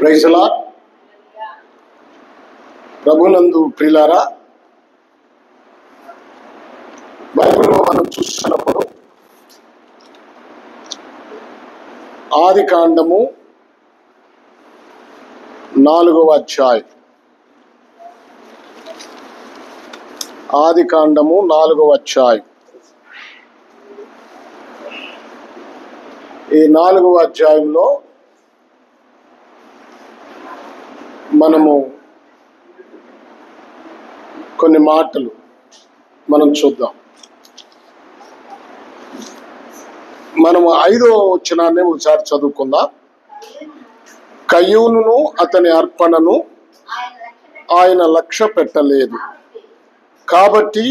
Praise the lord. ప్రభునందు ప్రియులారా, బైబిల్లో మనం చూస్తున్నప్పుడు ఆది కాండము 4వ అధ్యాయం, ఆది కాండము 4వ అధ్యాయం. ఈ 4వ అధ్యాయంలో మనము కొన్ని మాటలు మనం చూద్దాం. మనము 5వ వచనాన్ని ఒకసారి చదువుకుందాం. కయ్యూనును అతని అర్పణను ఆయన లక్ష్య పెట్టలేదు, కాబట్టి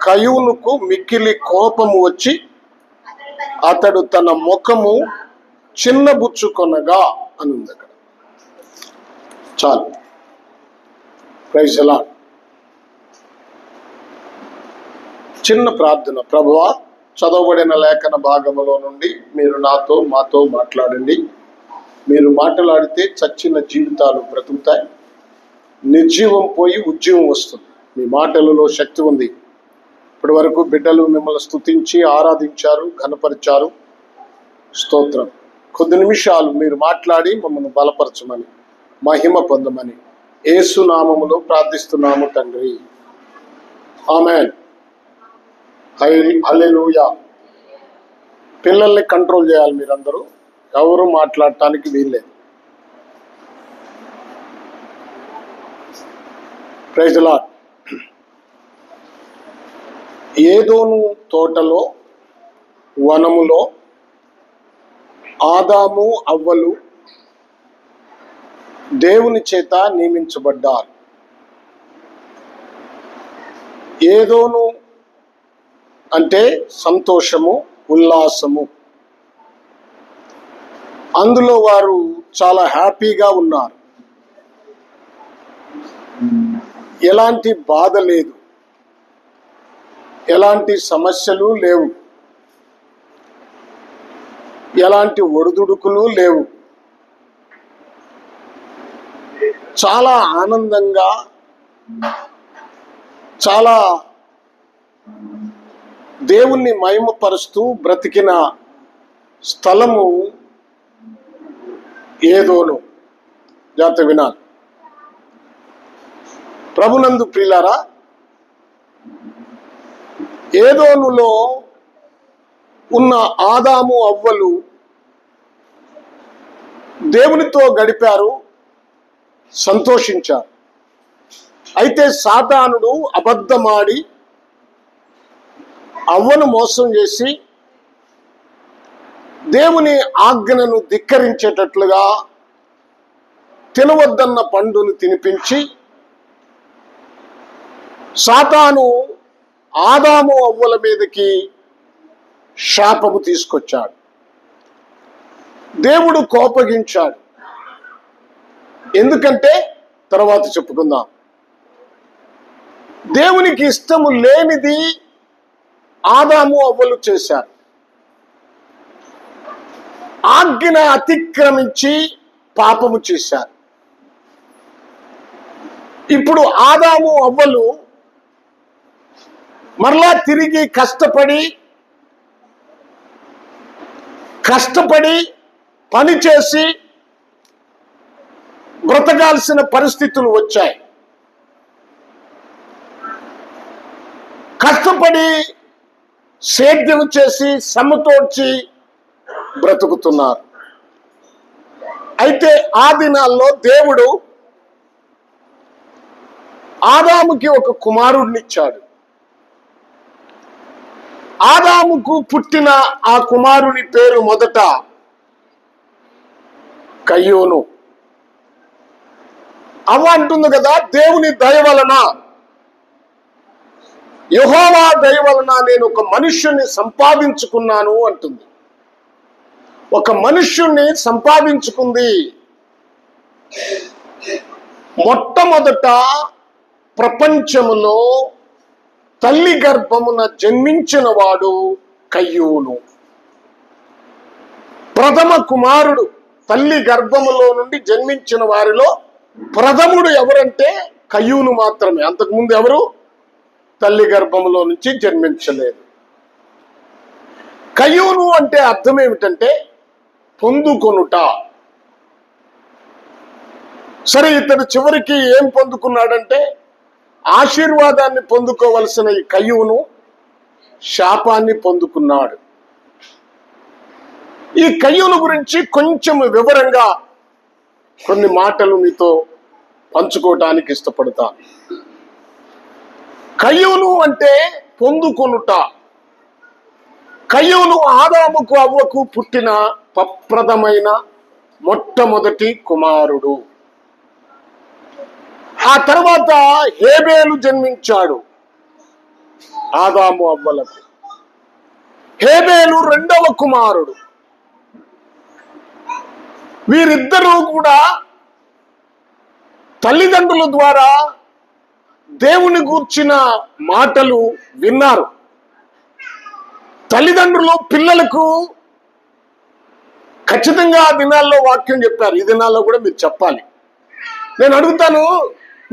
కయ్యూనుకు మిక్కిలి కోపము వచ్చి అతడు తన ముఖము చిన్నబుచ్చుకొనగా అని ఉంది అక్కడ. చాలు. Praise the lord. చిన్న ప్రార్థన. ప్రభువా, చదవబడిన లేఖన భాగములో నుండి మీరు మాతో మాట్లాడండి. మీరు మాట్లాడితే చచ్చిన జీవితాలు బ్రతుకుతాయి, నిర్జీవం పోయి ఉజ్జీవం వస్తుంది. మీ మాటలలో శక్తి ఉంది. ఇప్పటి వరకు బిడ్డలు మిమ్మల్ని స్తుతించి ఆరాధించారు, ఘనపరిచారు. స్తోత్రం. కొద్ది నిమిషాలు మీరు మాట్లాడి మమ్మల్ని బలపరచమని, మహిమ పొందమని యేసు నామములో ప్రార్థిస్తున్నాము తండ్రి. ఆమేన్. హల్లెలూయా. పిల్లల్ని కంట్రోల్ చేయాలి మీరందరూ. ఎవరు మాట్లాడటానికి వీల్లేదు. Praise the lord. ఏదోను తోటలో, వనములో ఆదాము అవ్వలు దేవుని చేత నియమించబడ్డారు. ఏదోను అంటే సంతోషము, ఉల్లాసము. అందులో వారు చాలా హ్యాపీగా ఉన్నారు. ఎలాంటి బాధ లేదు, ఎలాంటి సమస్యలు లేవు, ఎలాంటి ఒడిదుడుకులు లేవు. చాలా ఆనందంగా, చాలా దేవుణ్ణి మహిమపరుస్తూ బ్రతికిన స్థలము ఏదోను. జాగ్రత్త వినాలి. ప్రభునందు ప్రియులారా, ఏదోనులో ఉన్న ఆదాము అవ్వలు దేవునితో గడిపారు, సంతోషించారు. అయితే సాతానుడు అబద్ధమాడి అవ్వను మోసం చేసి దేవుని ఆజ్ఞను ధిక్కరించేటట్లుగా తినవద్దన్న పండును తినిపించి సాతాను ఆదాము అవ్వల మీదకి శాపము తీసుకొచ్చాడు. దేవుడు కోపగించాడు. ఎందుకంటే తర్వాత చెప్పుకుందాం. దేవునికి ఇష్టము లేనిది ఆదాము అవ్వలు చేశారు. ఆజ్ఞ అతిక్రమించి పాపము చేశారు. ఇప్పుడు ఆదాము అవ్వలు మరలా తిరిగి కష్టపడి పనిచేసి బ్రతకాల్సిన పరిస్థితులు వచ్చాయి. కష్టపడి సేద్యం చేసి సమతోడ్చి బ్రతుకుతున్నారు. అయితే ఆ దినాల్లో దేవుడు ఆదాముకి ఒక కుమారుడినిచ్చాడు. ఆదాముకు పుట్టిన ఆ కుమారుని పేరు మొదట కయ్యూను. అవ్వ అంటుంది కదా, దేవుని దయ వలన, యెహోవా దయ వలన నేను ఒక మనుష్యుని సంపాదించుకున్నాను అంటుంది. ఒక మనుష్యుణ్ణి సంపాదించుకుంది. మొట్టమొదట ప్రపంచములో తల్లి గర్భమున జన్మించిన వాడు కయ్యూను. ప్రథమ కుమారుడు తల్లి గర్భములో నుండి జన్మించిన వారిలో ప్రథముడు ఎవరంటే కయ్యూను మాత్రమే. అంతకుముందు ఎవరు తల్లి గర్భములో నుంచి జన్మించలేదు. కయ్యూను అంటే అర్థం ఏమిటంటే పొందుకొనుట. సరే, ఇతడు చివరికి ఏం పొందుకున్నాడంటే ఆశీర్వాదాన్ని పొందుకోవలసిన ఈ కయ్యూను శాపాన్ని పొందుకున్నాడు. ఈ కయ్యూను గురించి కొంచెం వివరంగా కొన్ని మాటలు మీతో పంచుకోవటానికి ఇష్టపడతాను. కయ్యూను అంటే పొందుకొనుట. కయ్యూను ఆదాముకు అవ్వకు పుట్టిన ప్రప్రథమైన మొట్టమొదటి కుమారుడు. ఆ తర్వాత హేబేలు జన్మించాడు ఆదాము అవ్వలకు. హేబేలు రెండవ కుమారుడు. వీరిద్దరూ కూడా తల్లిదండ్రుల ద్వారా దేవుని గూర్చిన మాటలు విన్నారు. తల్లిదండ్రులు పిల్లలకు ఖచ్చితంగా ఆ దినాల్లో వాక్యం చెప్పారు. ఈ దినాల్లో కూడా మీరు చెప్పాలి. నేను అడుగుతాను,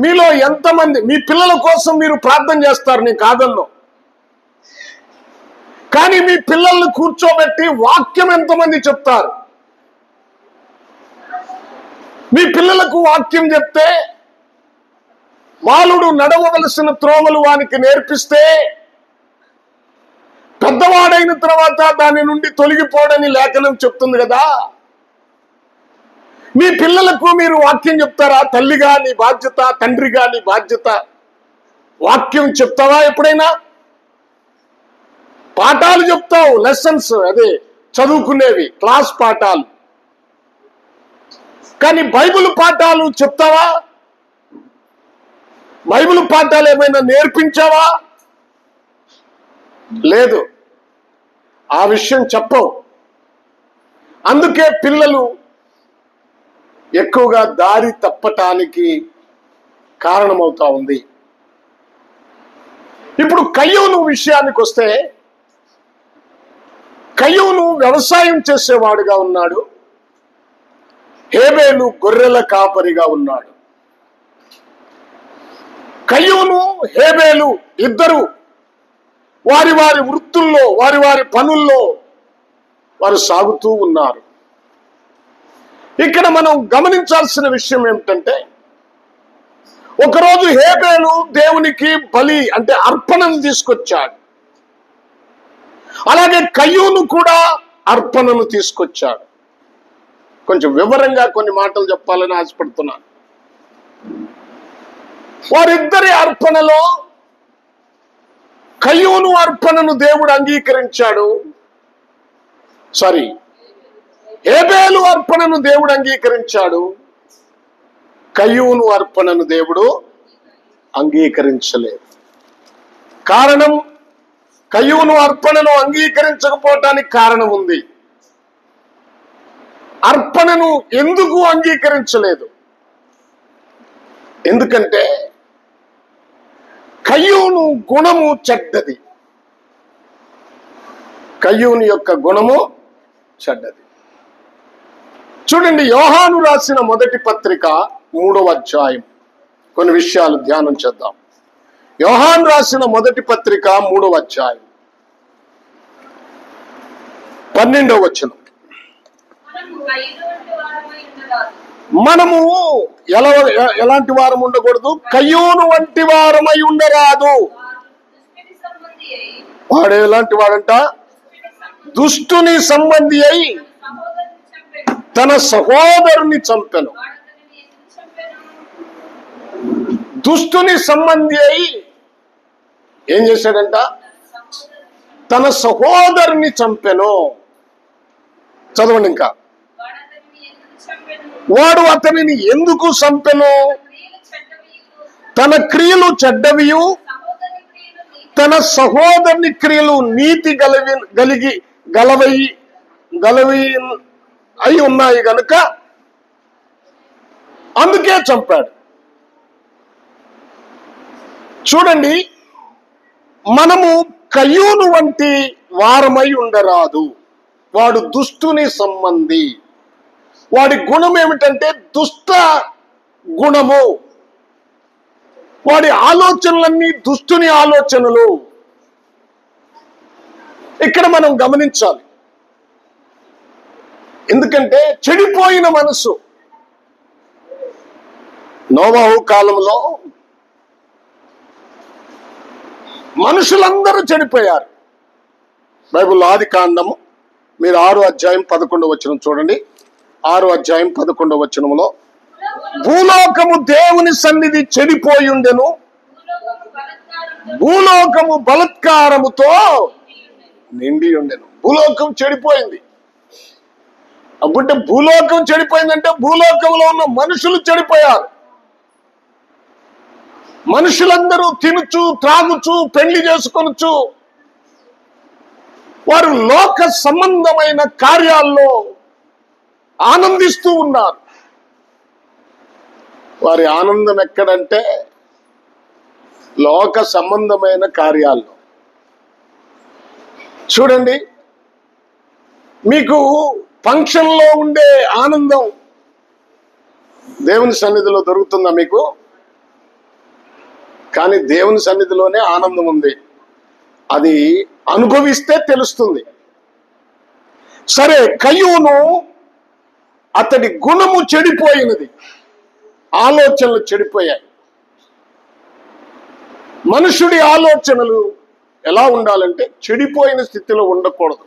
మీలో ఎంతమంది మీ పిల్లల కోసం మీరు ప్రార్థన చేస్తారు? నేను కాదన్ను. కానీ మీ పిల్లల్ని కూర్చోబెట్టి వాక్యం ఎంతమంది చెప్తారు? మీ పిల్లలకు వాక్యం చెప్తే బాలుడు నడవవలసిన త్రోవలు వానికి నేర్పిస్తే పెద్దవాడైన తర్వాత దాని నుండి తొలగిపోడని లేఖనం చెప్తుంది కదా. మీ పిల్లలకు మీరు వాక్యం చెప్తారా? తల్లిగా నీ బాధ్యత, తండ్రిగా నీ బాధ్యత. వాక్యం చెప్తావా? ఎప్పుడైనా పాఠాలు చెప్తావు, లెసన్స్, అదే చదువుకునేవి, క్లాస్ పాఠాలు. కానీ బైబిల్ పాఠాలు చెప్తావా? బైబిల్ పాఠాలు ఏమైనా నేర్పించావా? లేదు, ఆ విషయం చెప్పవు. అందుకే పిల్లలు ఎక్కువగా దారి తప్పటానికి కారణమవుతా ఉంది. ఇప్పుడు కయ్యూను విషయానికి వస్తే, కయ్యూను వ్యవసాయం చేసేవాడుగా ఉన్నాడు. హేబేలు గొర్రెల కాపరిగా ఉన్నాడు. కయ్యూను హేబేలు ఇద్దరు వారి వారి వృత్తుల్లో, వారి వారి పనుల్లో వారు సాగుతూ ఉన్నారు. ఇక్కడ మనం గమనించాల్సిన విషయం ఏమిటంటే, ఒకరోజు హేబేలు దేవునికి బలి అంటే అర్పణను తీసుకొచ్చాడు. అలాగే కయ్యూను కూడా అర్పణను తీసుకొచ్చాడు. కొంచెం వివరంగా కొన్ని మాటలు చెప్పాలని ఆశపడుతున్నాను. వారిద్దరి అర్పణలో కయ్యూను అర్పణను దేవుడు అంగీకరించాడు. హేబేలు అర్పణను దేవుడు అంగీకరించాడు. కయ్యూను అర్పణను దేవుడు అంగీకరించలేదు. కారణం, కయ్యూను అర్పణను అంగీకరించకపోవటానికి కారణం ఉంది. అర్పణను ఎందుకు అంగీకరించలేదు? ఎందుకంటే కయ్యూను గుణము చెడ్డది. కయ్యూను యొక్క గుణము చెడ్డది. చూడండి, యోహాను రాసిన మొదటి పత్రిక 3వ అధ్యాయం కొన్ని విషయాలు ధ్యానం చేద్దాం. యోహాను రాసిన మొదటి పత్రిక 3వ అధ్యాయం 12వ వచనం. మనము ఎలాంటి వారం ఉండకూడదు? కయ్యూను వంటి వారమై ఉండరాదు. వాడు ఎలాంటి వాడంట? దుష్టుని సంబంధి అయి తన సహోదరుని చంపెను. దుష్టుని సంబంధి అయి ఏం చేశాడంట? తన సహోదరుని చంపెను. చదవండి ఇంకా. వాడు అతనిని ఎందుకు చంపెను? తన క్రియలు చెడ్డవియు, తన సహోదరుని క్రియలు నీతి గలవి అయి ఉన్నాయి గనుక అందుకే చంపాడు. చూడండి, మనము కయ్యూను వంటి వారమై ఉండరాదు. వాడు దుష్టుని సంబంధి. వాడి గుణం ఏమిటంటే దుష్ట గుణము. వాడి ఆలోచనలన్నీ దుష్టుని ఆలోచనలు. ఇక్కడ మనం గమనించాలి. ఎందుకంటే చెడిపోయిన మనసు. నోవాహు కాలంలో మనుషులందరూ చెడిపోయారు. బైబిల్లో ఆది కాండము మీరు 6వ అధ్యాయం 11వ వచనం చూడండి. 6వ అధ్యాయం 11వ వచనంలో, భూలోకము దేవుని సన్నిధి చెడిపోయి ఉండెను, భూలోకము బలత్కారముతో నిండి ఉండెను. భూలోకం చెడిపోయింది. అప్పుడే భూలోకం చెడిపోయిందంటే భూలోకంలో ఉన్న మనుషులు చెడిపోయారు. మనుషులందరూ తినుచు త్రాగుచు పెళ్లి చేసుకొనుచు వారు లోక సంబంధమైన కార్యాల్లో ఆనందిస్తూ ఉన్నారు. వారి ఆనందం ఎక్కడంటే లోక సంబంధమైన కార్యాల్లో. చూడండి, మీకు ఫంక్షన్లో ఉండే ఆనందం దేవుని సన్నిధిలో దొరుకుతుందా మీకు? కానీ దేవుని సన్నిధిలోనే ఆనందం ఉంది. అది అనుభవిస్తే తెలుస్తుంది. సరే, కయ్యూను అతడి గుణము చెడిపోయినది, ఆలోచనలు చెడిపోయాయి. మనుషుడి ఆలోచనలు ఎలా ఉండాలంటే చెడిపోయిన స్థితిలో ఉండకూడదు.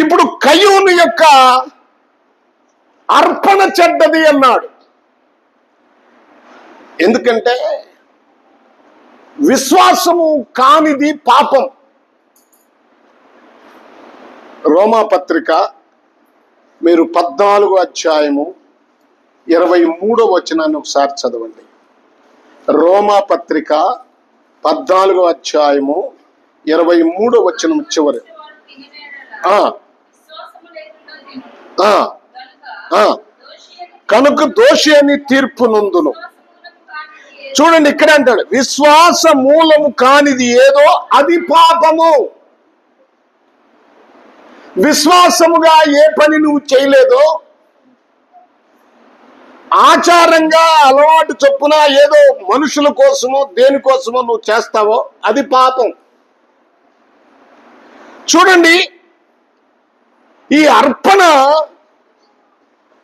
ఇప్పుడు కయ్యూను యొక్క అర్పణ చెడ్డది అన్నాడు. ఎందుకంటే విశ్వాసము కానిది పాపం. రోమాపత్రిక మీరు 14వ అధ్యాయము 23వ వచనాన్ని ఒకసారి చదవండి. రోమాపత్రిక 14వ అధ్యాయము 23వ వచనం చివరి. కనుక దోషి అని తీర్పు నందును. చూడండి, ఇక్కడ అంటాడు విశ్వాస మూలము కానిది ఏదో అది పాపము. విశ్వాసముగా ఏ పని నువ్వు చేయలేదో, ఆచారంగా అలవాటు చొప్పున ఏదో మనుషుల కోసమో దేనికోసమో నువ్వు చేస్తావో అది పాపం. చూడండి, ఈ అర్పణ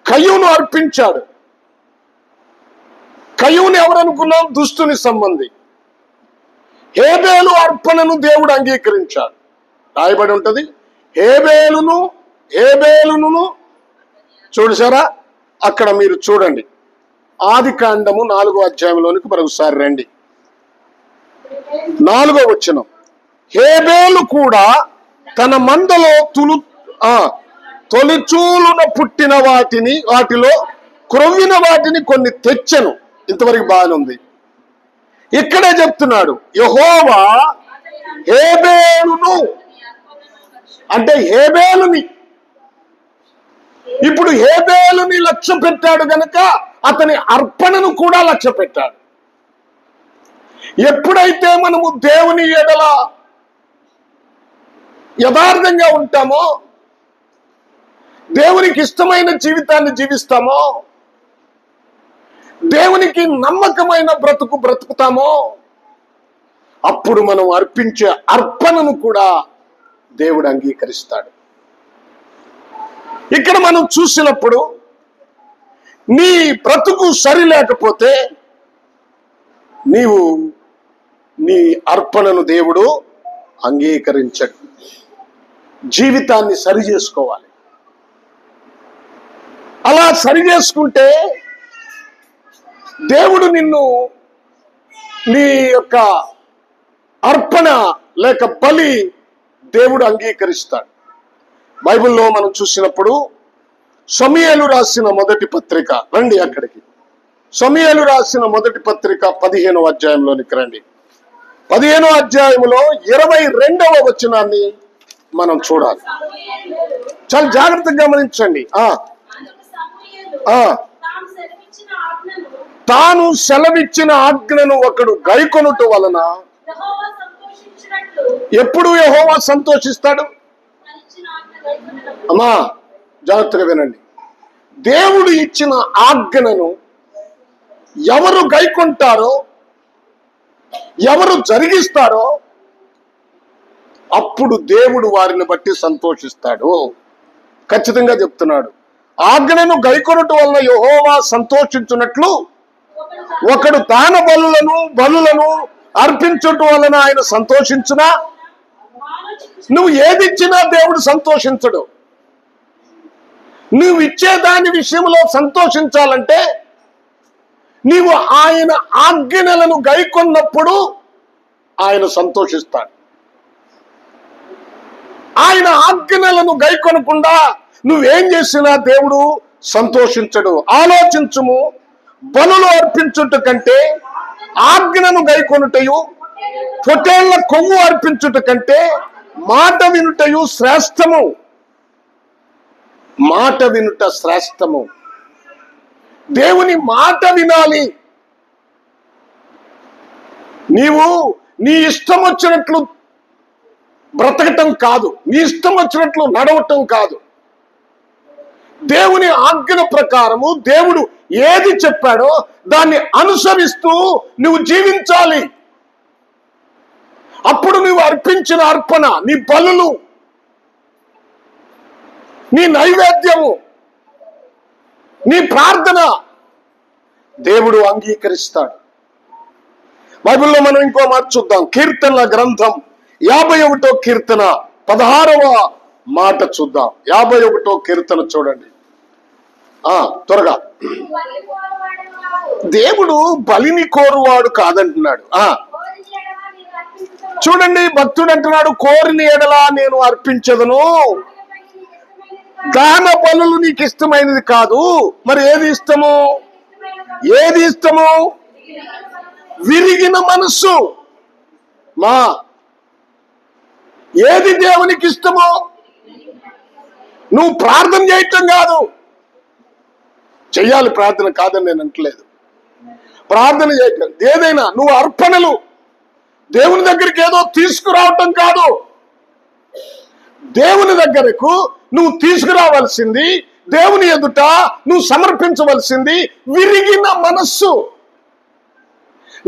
కయ్యూను అర్పించాడు. కయ్యూను ఎవరనుకున్నాం? దుష్టుని సంబంధి. హేబేలు అర్పణను దేవుడు అంగీకరించాడు. రాయబడి ఉంటది, హేబేలును చూసారా? అక్కడ మీరు చూడండి, ఆది కాండము 4వ అధ్యాయంలోనికి మరొకసారి రండి. 4వ వచనం, హేబేలు కూడా తన మందలో తొలిచూలున పుట్టిన వాటిలో క్రొవ్విన వాటిని కొన్ని తెచ్చెను. ఇంతవరకు బాగానుంది. ఇక్కడే చెప్తున్నాడు, యెహోవా హేబేలును అంటే హేబేలుని. ఇప్పుడు హేబేలుని లక్ష్య పెట్టాడు గనక అతని అర్పణను కూడా లక్ష్య పెట్టాడు. ఎప్పుడైతే మనము దేవుని ఎడల యథార్థంగా ఉంటామో, దేవునికి ఇష్టమైన జీవితాన్ని జీవిస్తామో, దేవునికి నమ్మకమైన బ్రతుకుతామో, అప్పుడు మనం అర్పించే అర్పణను కూడా దేవుడు అంగీకరిస్తాడు. ఇక్కడ మనం చూసినప్పుడు నీ బ్రతుకు సరి లేకపోతే నీవు నీ అర్పణను దేవుడు అంగీకరించడు. జీవితాన్ని సరి చేసుకోవాలి. అలా సరి చేసుకుంటే దేవుడు నిన్ను నీ యొక్క అర్పణ లేక బలి దేవుడు అంగీకరిస్తాడు. బైబిల్లో మనం చూసినప్పుడు సమూయేలు రాసిన మొదటి పత్రిక, రండి అక్కడికి. సమూయేలు రాసిన మొదటి పత్రిక 15వ అధ్యాయంలోనికి రండి. 15వ అధ్యాయంలో 22వ వచనాన్ని మనం చూడాలి. చాలా జాగ్రత్తగా గమనించండి. తాను సెలవిచ్చిన ఆజ్ఞను ఒకడు గైకొనుట వలన ఎప్పుడు యెహోవా సంతోషిస్తాడు? అమ్మా, జాగ్రత్తగా వినండి. దేవుడు ఇచ్చిన ఆజ్ఞను ఎవరు గైకొంటారో, ఎవరు జరిగిస్తారో అప్పుడు దేవుడు వారిని బట్టి సంతోషిస్తాడు. ఖచ్చితంగా చెప్తున్నాడు. ఆజ్ఞను గైకొనటం వలన యెహోవా సంతోషించున్నట్లు ఒకడు దాన బలులను అర్పించటం వలన ఆయన సంతోషించునా? నువ్వు ఏది ఇచ్చినా దేవుడు సంతోషించడు. నువ్వు ఇచ్చే దాని విషయంలో సంతోషించాలంటే నీవు ఆయన ఆజ్ఞలను గైకొన్నప్పుడు ఆయన సంతోషిస్తాడు. ఆయన ఆజ్ఞలను గైకొనకుండా నువ్వేం చేసినా దేవుడు సంతోషించడు. ఆలోచించుము, బలులు అర్పించుట కంటే ఆజ్ఞను గైకొనుటయు, పొట్టేళ్ల కొవ్వు అర్పించుట కంటే మాట వినుటయు శ్రేష్టము. మాట వినుట శ్రేష్టము. దేవుని మాట వినాలి. నీవు నీ ఇష్టం వచ్చినట్లు బ్రతకటం కాదు, నీ ఇష్టం వచ్చినట్లు నడవటం కాదు. దేవుని ఆజ్ఞ ప్రకారము దేవుడు ఏది చెప్పాడో దాన్ని అనుసరిస్తూ నువ్వు జీవించాలి. అప్పుడు నువ్వు అర్పించిన అర్పణ, నీ బలులు, నీ నైవేద్యము, నీ ప్రార్థన దేవుడు అంగీకరిస్తాడు. బైబిల్లో మనం ఇంకో మాట చూద్దాం. కీర్తనల గ్రంథం 51వ కీర్తన 16వ మాట చూద్దాం. 51వ కీర్తన చూడండి. త్వరగా. దేవుడు బలిని కోరువాడు కాదంటున్నాడు. చూడండి, భక్తుడు అంటున్నాడు, కోరిన ఎడలా నేను అర్పించదను. దాన బలులు నీకు ఇష్టమైనది కాదు. మరి ఏది ఇష్టము? ఏది ఇష్టము? విరిగిన మనస్సు. మా ఏది దేవునికి ఇష్టమో? నువ్వు ప్రార్థన చేయటం కాదు. చెయ్యాలి ప్రార్థన, కాదని నేను అంటలేదు. ప్రార్థన చేయటం ఏదైనా, నువ్వు అర్పణలు దేవుని దగ్గరికి ఏదో తీసుకురావటం కాదు. దేవుని దగ్గరకు నువ్వు తీసుకురావాల్సింది, దేవుని ఎదుట నువ్వు సమర్పించవలసింది విరిగిన మనస్సు,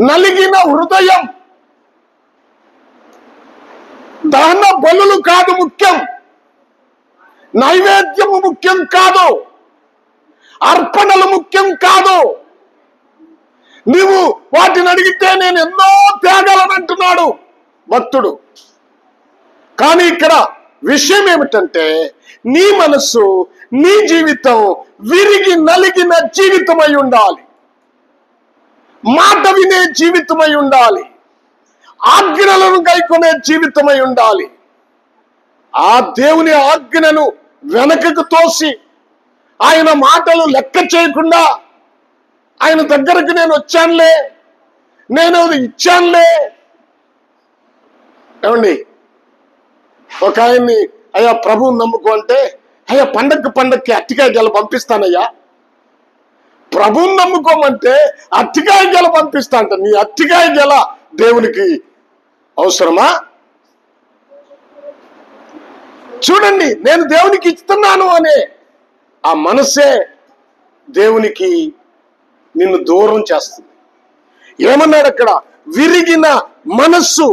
నలిగిన హృదయం. దహన బలులు కాదు ముఖ్యం, నైవేద్యము ముఖ్యం కాదు, అర్పణలు ముఖ్యం కాదు. నీవు వాటిని అడిగితే నేను ఎన్నో త్యాగాలను అంటున్నాడు భక్తుడు. కానీ ఇక్కడ విషయం ఏమిటంటే నీ మనస్సు, నీ జీవితం విరిగి నలిగిన జీవితమై ఉండాలి. మాట వినే జీవితమై ఉండాలి. ఆజ్ఞలను గైకొనే జీవితమై ఉండాలి. ఆ దేవుని ఆజ్ఞను వెనకకు తోసి ఆయన మాటలు లెక్క చేయకుండా ఆయన దగ్గరకు నేను వచ్చానులే, నేను ఇచ్చానులే. ఏమండి, ఒక ఆయన్ని అయ్యా ప్రభువుని నమ్ముకో అంటే, అయ్యా పండక్కి అట్టికాయ గెల పంపిస్తానయ్యా. ప్రభువుని నమ్ముకోమంటే అట్టికాయ గెల పంపిస్తా అంట. నీ అట్టికాయ గెల దేవునికి అవసరమా? చూడండి, నేను దేవునికి ఇస్తున్నాను అనే ఆ మనస్సే దేవునికి నిన్ను దూరం చేస్తుంది. ఏమన్నాడు అక్కడ? విరిగిన మనస్సు,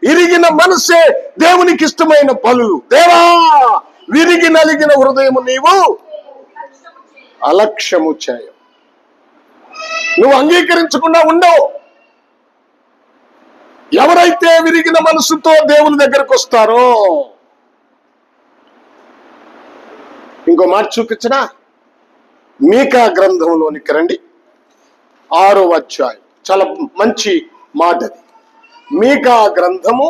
ఇరిగిన మనస్సే దేవునికి ఇష్టమైన బలులు. దేవా, విరిగి నలిగిన హృదయము నీవు అలక్ష్యము చేయ. నువ్వు అంగీకరించకుండా ఉండవు. ఎవరైతే విరిగిన మనసుతో దేవుని దగ్గరకు వస్తారో, ఇంకో మాట చూపించనా? మీకా గ్రంథంలోనికి రండి, 6వ అధ్యాయం. చాలా మంచి మాట అది. మీకా గ్రంథము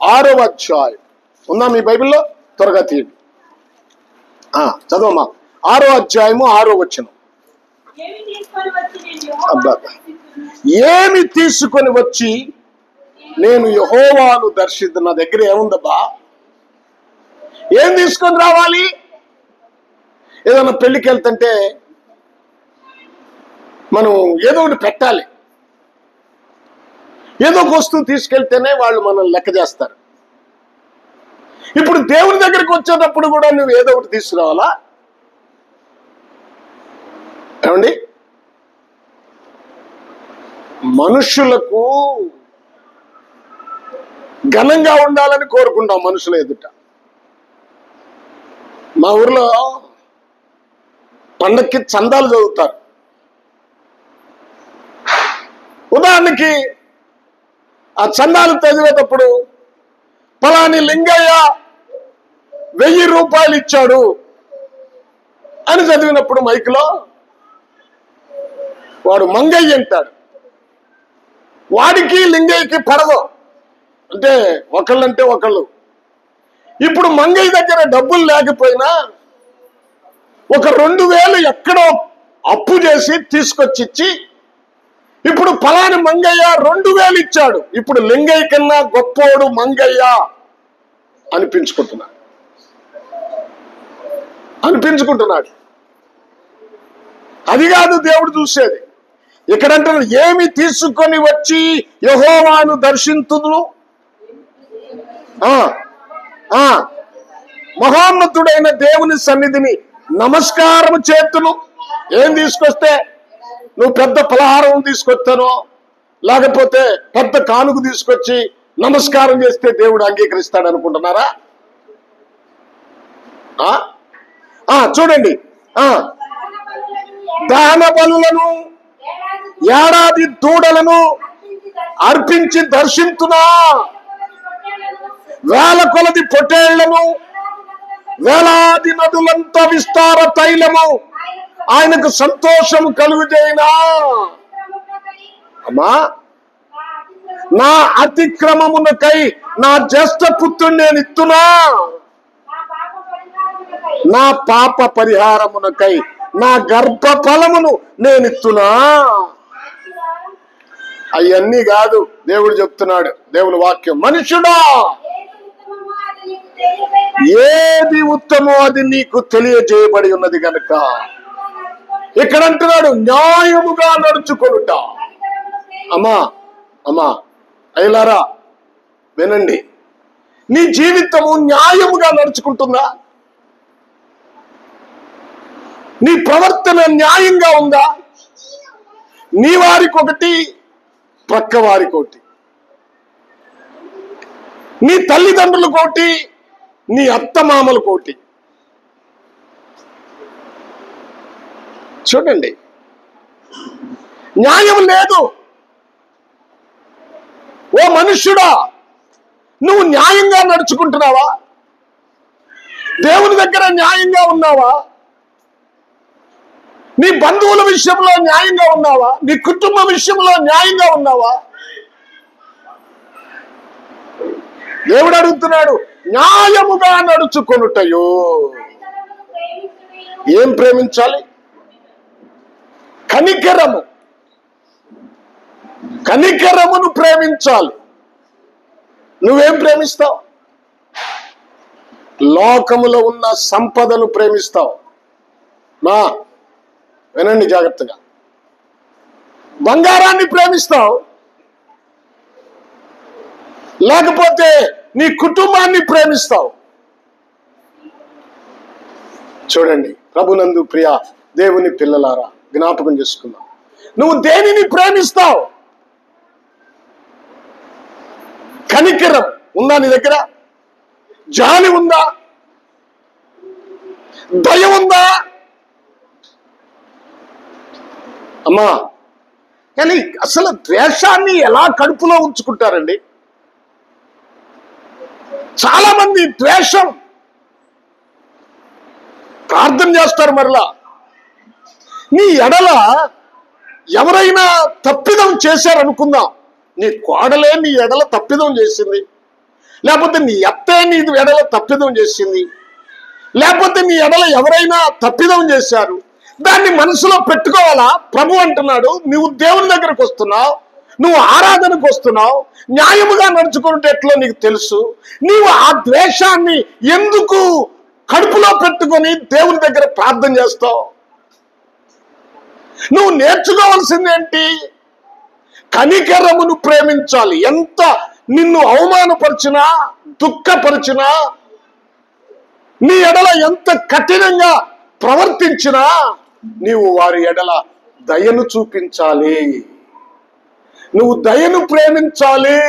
6వ అధ్యాయం ఉందా మీ బైబిల్లో? త్వరగా తీయండి. చదవమ్మా. 6వ అధ్యాయము 6వ వచనం. అబ్బా, ఏమి తీసుకొని వచ్చి నేను యెహోవాను దర్శిద్దు. నా దగ్గర ఏముందబ్బా? ఏం తీసుకొని రావాలి? ఏదైనా పెళ్లికి వెళ్తుంటే మనం ఏదో ఒకటి పెట్టాలి. ఏదో ఒక వస్తువు తీసుకెళ్తేనే వాళ్ళు మనల్ని లెక్క చేస్తారు. ఇప్పుడు దేవుని దగ్గరికి వచ్చేటప్పుడు కూడా నువ్వు ఏదో ఒకటి తీసుకురావాలా? ఏమండి, మనుషులకు ఘనంగా ఉండాలని కోరుకుంటాం మనుషుల ఎదుట. మా ఊర్లో పండక్కి చందాలు చదువుతారు. ఉదాహరణకి ఆ చందాలు చదివేటప్పుడు పలాని లింగయ్య 1000 రూపాయలు ఇచ్చాడు అని చదివినప్పుడు మైకులో వాడు మంగయ్య అంటాడు. వాడికి లింగయ్యకి పడదు, అంటే ఒకళ్ళంటే ఒకళ్ళు. ఇప్పుడు మంగయ్య దగ్గర డబ్బులు లేకపోయినా ఒక 2000 ఎక్కడో అప్పు చేసి తీసుకొచ్చి ఇప్పుడు పలాని మంగయ్య 2000 ఇచ్చాడు, ఇప్పుడు లింగయ్య కన్నా గొప్పోడు మంగయ్య అనిపించుకుంటున్నాడు. అది కాదు దేవుడు చూసేది. ఇక్కడంటే ఏమి తీసుకొని వచ్చి యెహోవాను దర్శింతును, మహోన్నతుడైన దేవుని సన్నిధిని నమస్కారం చేతును. ఏం తీసుకొస్తే? నువ్వు పెద్ద పలహారం తీసుకొస్తానో లేకపోతే పెద్ద కానుక తీసుకొచ్చి నమస్కారం చేస్తే దేవుడు అంగీకరిస్తాడు అనుకుంటున్నారా? చూడండి, దహన బలులను ఏడాది దూడలను అర్పించి దర్శించునా, వేల కొలది పొట్టేళ్లను వేలాది నదులంతా విస్తార తైలము ఆయనకు సంతోషము కలుగుజేయనా. అమ్మా, నా అతిక్రమమునకై నా జ్యేష్ఠ పుత్రుని నేను ఇత్తునా, నా పాప పరిహారమునకై నా గర్భ ఫలమును నేను ఇత్తునా. అవన్నీ కాదు దేవుడు చెప్తున్నాడు. దేవుని వాక్యం, మనుషుడా ఏది ఉత్తమో అది నీకు తెలియజేయబడి ఉన్నది గనుక. ఇక్కడ అంటున్నాడు న్యాయముగా నడుచుకొనుట. అమ్మా అయ్యలారా వినండి, నీ జీవితము న్యాయముగా నడుచుకుంటుందా? నీ ప్రవర్తన న్యాయంగా ఉందా? నీ వారికి ఒకటి, పక్క వారికి ఒకటి, నీ తల్లిదండ్రులకు ఒకటి, నీ అత్తమామలకు ఒకటి. చూడండి, న్యాయం లేదు. ఓ మనుష్యుడా, నువ్వు న్యాయంగా నడుచుకుంటున్నావా? దేవుని దగ్గర న్యాయంగా ఉన్నావా? నీ బంధువుల విషయంలో న్యాయంగా ఉన్నావా? నీ కుటుంబ విషయంలో న్యాయంగా ఉన్నావా? దేవుడు అడుగుతున్నాడు, న్యాయముగా నడుచుకొనుటయో. ఏం ప్రేమించాలి? కనికరమును ప్రేమించాలి. నువ్వేం ప్రేమిస్తావు? లోకములో ఉన్న సంపదను ప్రేమిస్తావు. వినండి జాగ్రత్తగా. బంగారాన్ని ప్రేమిస్తావు, లేకపోతే నీ కుటుంబాన్ని ప్రేమిస్తావు. చూడండి, ప్రభునందు ప్రియ దేవుని పిల్లలారా, జ్ఞాపకం చేసుకుందాం. నువ్వు దేనిని ప్రేమిస్తావు? కనికరం ఉందా నీ దగ్గర? జాలి ఉందా? దయ ఉందా? అమ్మా, కానీ అసలు ద్వేషాన్ని ఎలా కడుపులో ఉంచుకుంటారండి? చాలా మంది ద్వేషం ప్రార్థన చేస్తారు. మరలా నీ ఎడల ఎవరైనా తప్పిదం చేశారనుకుందాం, నీ కోడలే నీ ఎడల తప్పిదం చేసింది, లేకపోతే నీ అత్తే నీ ఎడల తప్పిదం చేసింది, లేకపోతే నీ ఎడల ఎవరైనా తప్పిదం చేశారు. దాన్ని మనసులో పెట్టుకోవాలా? ప్రభు అంటున్నాడు, నువ్వు దేవుని దగ్గరకు వస్తున్నావు, నువ్వు ఆరాధనకు వస్తున్నావు, న్యాయముగా నడుచుకుంటే ఎట్లో నీకు తెలుసు. నీవు ఆ ద్వేషాన్ని ఎందుకు కడుపులో పెట్టుకొని దేవుని దగ్గర ప్రార్థన చేస్తావు? నువ్వు నేర్చుకోవాల్సిందేంటి? కనికరమును ప్రేమించాలి. ఎంత నిన్ను అవమానపరిచినా, దుఃఖపరిచినా, నీ ఎడల ఎంత కఠినంగా ప్రవర్తించినా నీవు వారి ఎడల దయను చూపించాలి. నువ్వు దయను ప్రేమించాలి.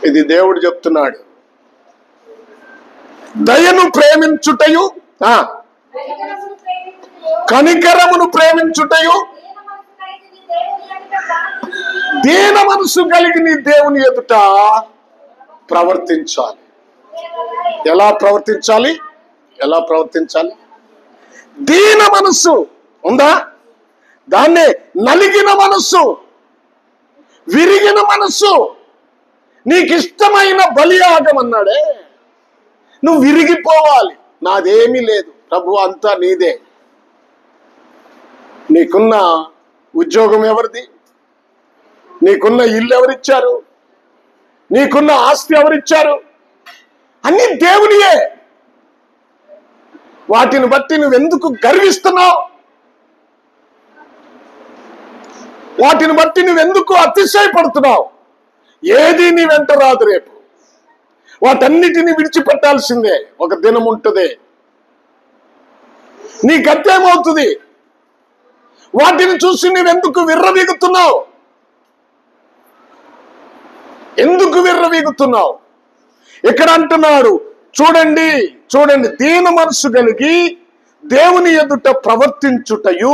ఇది దేవుడు చెప్తున్నాడు. దయను ప్రేమించుటయు, కనికరమును ప్రేమించుటయు, దీన మనసు కలిగి నీ దేవుని ఎదుట ప్రవర్తించాలి. ఎలా ప్రవర్తించాలి? ఎలా ప్రవర్తించాలి? దీన మనస్సు ఉందా? దాన్నే నలిగిన మనస్సు, విరిగిన మనస్సు. నీకు ఇష్టమైన బలియాగం అన్నాడే, నువ్వు విరిగిపోవాలి. నాదేమీ లేదు ప్రభు, అంతా నీదే. నీకున్న ఉద్యోగం ఎవరిది? నీకున్న ఇల్లు ఎవరిచ్చారు? నీకున్న ఆస్తి ఎవరిచ్చారు? అన్ని దేవునియే. వాటిని బట్టి నువ్వెందుకు గర్విస్తున్నావు? వాటిని బట్టి నువ్వెందుకు అతిశయపడుతున్నావు? ఏది నీ వెంట రాదు రేపు. వాటన్నిటిని విడిచిపెట్టాల్సిందే. ఒక దినం ఉంటుంది. నీ గతేమవుతుంది? వాటిని చూసి నువ్వెందుకు విర్రవీగుతున్నావు? ఎందుకు విర్రవీగుతున్నావు? ఇక్కడ అంటున్నాడు, చూడండి చూడండి, దీన మనసు కలిగి దేవుని ఎదుట ప్రవర్తించుటయు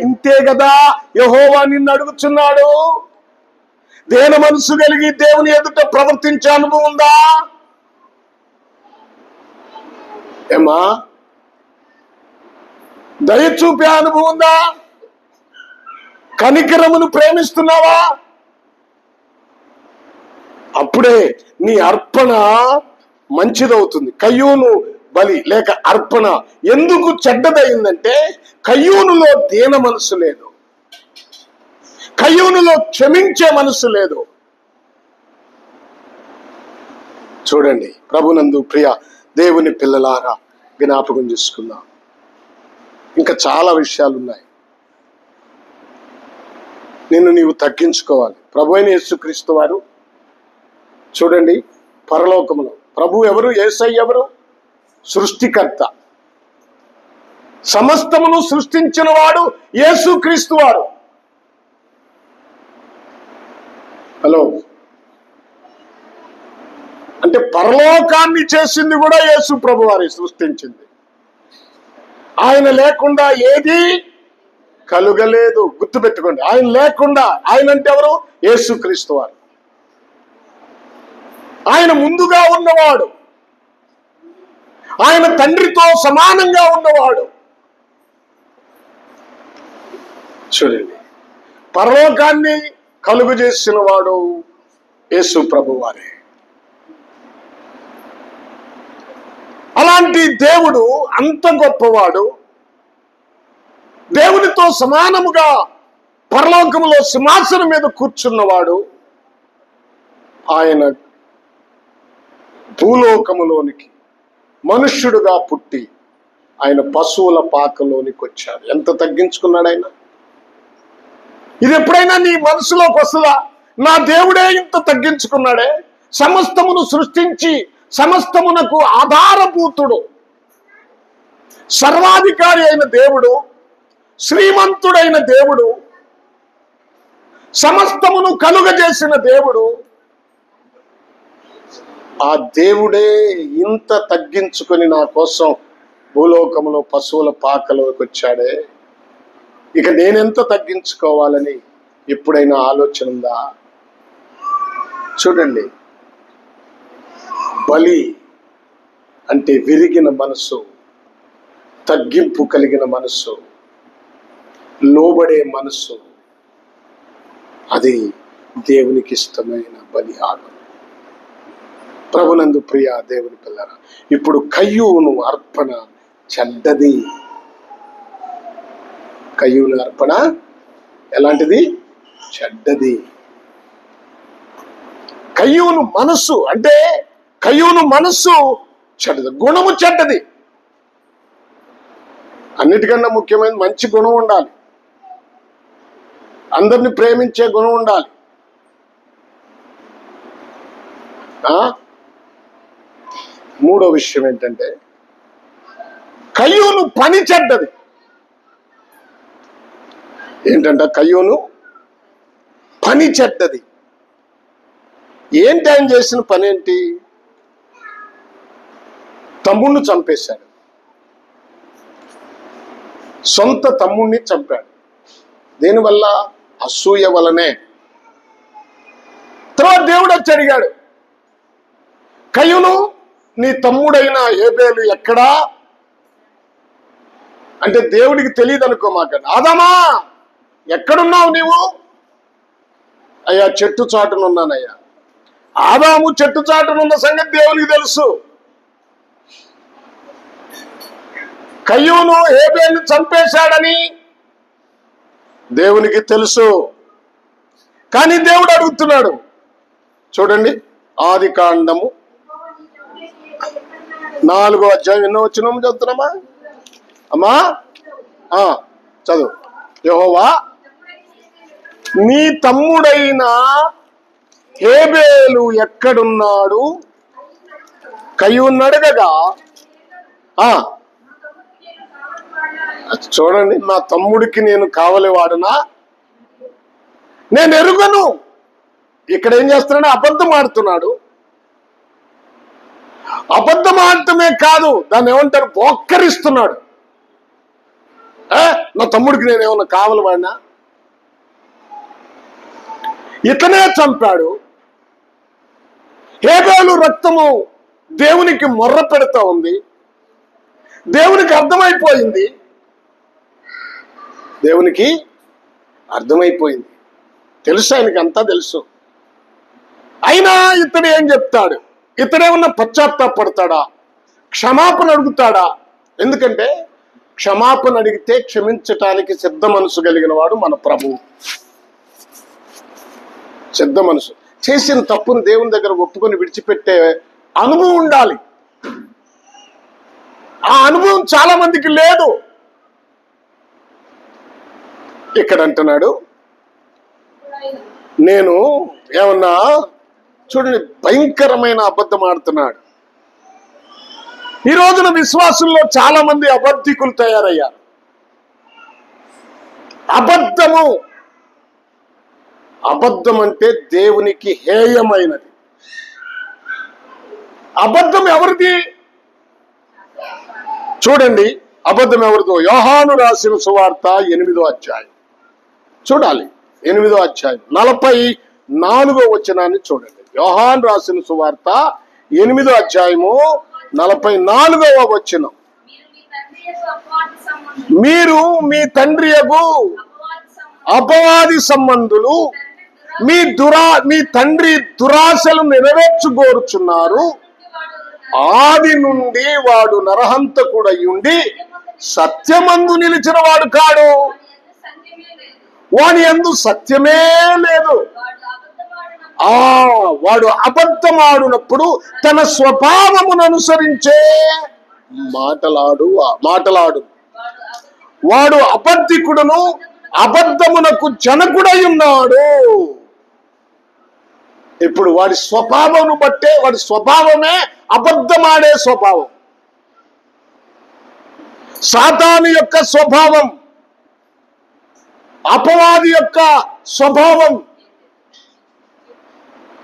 ఇంతే కదా యెహోవా నిన్ను అడుగుచున్నాడు. దీన మనసు కలిగి దేవుని ఎదుట ప్రవర్తించే అనుభవం ఉందా? ఏమా దయ చూపే అనుభవం ఉందా? కనికరమును ప్రేమిస్తున్నావా? అప్పుడే నీ అర్పణ మంచిదవుతుంది. కయ్యూను బలి లేక అర్పణ ఎందుకు చెడ్డదయిందంటే, కయ్యూనులో దీన మనసు లేదు, కయ్యూనులో క్షమించే మనసు లేదు. చూడండి, ప్రభునందు ప్రియ దేవుని పిల్లలారా, జ్ఞాపకం చేసుకుందాం. ఇంకా చాలా విషయాలు ఉన్నాయి. నిన్ను నీవు తగ్గించుకోవాలి. ప్రభు అయిన యేసుక్రీస్తు వారు చూడండి, పరలోకములో ప్రభు ఎవరు? యేసయ్య ఎవరు? సృష్టికర్త. సమస్తమును సృష్టించిన వాడు యేసుక్రీస్తు వారు. హలో, అంటే పరలోకాన్ని చేసింది కూడా యేసు ప్రభు వారి సృష్టించింది. ఆయన లేకుండా ఏది కలుగలేదు. గుర్తుపెట్టుకోండి, ఆయన లేకుండా. ఆయన అంటే ఎవరు? యేసుక్రీస్తు వారు. ఆయన ముందుగా ఉన్నవాడు, ఆయన తండ్రితో సమానంగా ఉన్నవాడు. చూడండి, పరలోకాన్ని కలుగు చేసిన వాడు యేసు ప్రభు వారే. అలాంటి దేవుడు, అంత గొప్పవాడు, దేవునితో సమానముగా పరలోకములో సింహాసనం మీద కూర్చున్నవాడు, ఆయన భూలోకములోనికి మనుష్యుడుగా పుట్టి ఆయన పశువుల పాకలోనికి వచ్చాడు. ఎంత తగ్గించుకున్నాడు ఆయన! ఇది ఎప్పుడైనా నీ మనసులోకి వస్తుందా? నా దేవుడే ఇంత తగ్గించుకున్నాడే, సమస్తమును సృష్టించి సమస్తమునకు ఆధారభూతుడు, సర్వాధికారి అయిన దేవుడు, శ్రీమంతుడైన దేవుడు, సమస్తమును కలుగజేసిన దేవుడు, ఆ దేవుడే ఇంత తగ్గించుకొని నా కోసం భూలోకంలో పశువుల పాకలోకి వచ్చాడే, ఇక నేనెంత తగ్గించుకోవాలని ఎప్పుడైనా ఆలోచన ఉందా? చూడండి, బలి అంటే విరిగిన మనసు, తగ్గింపు కలిగిన మనసు, లోబడే మనసు. అది దేవునికి ఇష్టమైన బలియాగం. ప్రభునందు ప్రియ దేవుని పిల్లరా, ఇప్పుడు కయ్యూను అర్పణ చెడ్డది. కయ్యూను అర్పణ ఎలాంటిది? చెడ్డది. కయ్యూను మనస్సు అంటే, కయ్యూను మనస్సు చెడ్డది, గుణము చెడ్డది. అన్నిటికన్నా ముఖ్యమైన మంచి గుణం ఉండాలి, అందరిని ప్రేమించే గుణం ఉండాలి. మూడో విషయం ఏంటంటే కయ్యూను పని చెడ్డది. ఏంటంట? కయ్యూను పని చెడ్డది. ఏంటి ఆయన చేసిన పని? ఏంటి? తమ్ముడిని చంపేశాడు. సొంత తమ్ముడిని చంపాడు. దేనివల్ల? అసూయ వలనే. తర్వాత దేవుడు వచ్చి అడిగాడు, కయ్యూను, నీ తమ్ముడైన హేబేలు ఎక్కడా అంటే దేవుడికి తెలియదు అనుకోమాకండి. ఆదామా, ఎక్కడున్నావు నీవు? అయ్యా, చెట్టు చాటునున్నానయ్యా. ఆదాము చెట్టు చాటునున్న సంగతి దేవునికి తెలుసు. కయ్యూను హేబేలును చంపేశాడని దేవునికి తెలుసు. కానీ దేవుడు అడుగుతున్నాడు. చూడండి, ఆదికాండము 4వ అధ్యాయం ఎన్నో వచనం చదువుతున్నామా అమ్మా? చదువు. యెహోవా, నీ తమ్ముడైన హేబేలు ఎక్కడున్నాడు? కయ్యూను అడగగా, చూడండి, నా తమ్ముడికి నేను కావలివాడునా? నేను ఎరుగను. ఇక్కడ ఏం చేస్తున్నాడు? అబద్ధం ఆడుతున్నాడు. అబద్ధం ఆడటమే కాదు, దాన్ని ఏమంటారు? బోక్కరిస్తున్నాడు. నా తమ్ముడికి నేను ఏమన్నా కావలివాడినా? ఇతనే చంపాడు. హేబేలు రక్తము దేవునికి మొర్ర పెడతా ఉంది. దేవునికి అర్థమైపోయింది. దేవునికి అర్థమైపోయింది. తెలుసు, ఆయనకి అంతా తెలుసు. అయినా ఇతడు ఏం చెప్తాడు? ఇతడేమన్నా పశ్చాత్తాపడతాడా? క్షమాపణ అడుగుతాడా? ఎందుకంటే క్షమాపణ అడిగితే క్షమించటానికి సిద్ధ మనసు కలిగిన వాడు మన ప్రభువు. సిద్ధ మనసు. చేసిన తప్పును దేవుని దగ్గర ఒప్పుకొని విడిచిపెట్టే అనుభవం ఉండాలి. ఆ అనుభవం చాలా మందికి లేదు. ఇక్కడ అంటున్నాడు, నేను ఏమన్నా, చూడండి, భయంకరమైన అబద్ధం ఆడుతున్నాడు. ఈ రోజున విశ్వాసుల్లో చాలా మంది అబద్ధికులు తయారయ్యారు. అబద్ధం అంటే దేవునికి హేయమైనది. అబద్ధం ఎవరిది? చూడండి, అబద్ధం ఎవరిదో? యోహాను రాసిన సువార్త 8వ అధ్యాయం చూడాలి. 8వ అధ్యాయం 44వ వచనాన్ని చూడండి. యోహాను రాసిన సువార్త 8వ అధ్యాయము 44వ వచనం. మీరు మీ తండ్రియగు అపవాది సంబంధులు, మీ తండ్రి దురాశలు నెరవేర్చుకోరుచున్నారు. ఆది నుండి వాడు నరహంతకుడయ్యుండి సత్యమందు నిలిచిన వాడు కాడు. వాని యందు సత్యమే లేదు. వాడు అబద్ధమాడునప్పుడు తన స్వభావమును అనుసరించే మాటలాడు. వాడు అబద్ధికుడును అబద్ధమునకు జనకుడై ఉన్నాడు. ఇప్పుడు వాడి స్వభావమును బట్టే, వాడి స్వభావమే అబద్ధమాడే స్వభావం. సాతాను యొక్క స్వభావం, అపవాది యొక్క స్వభావం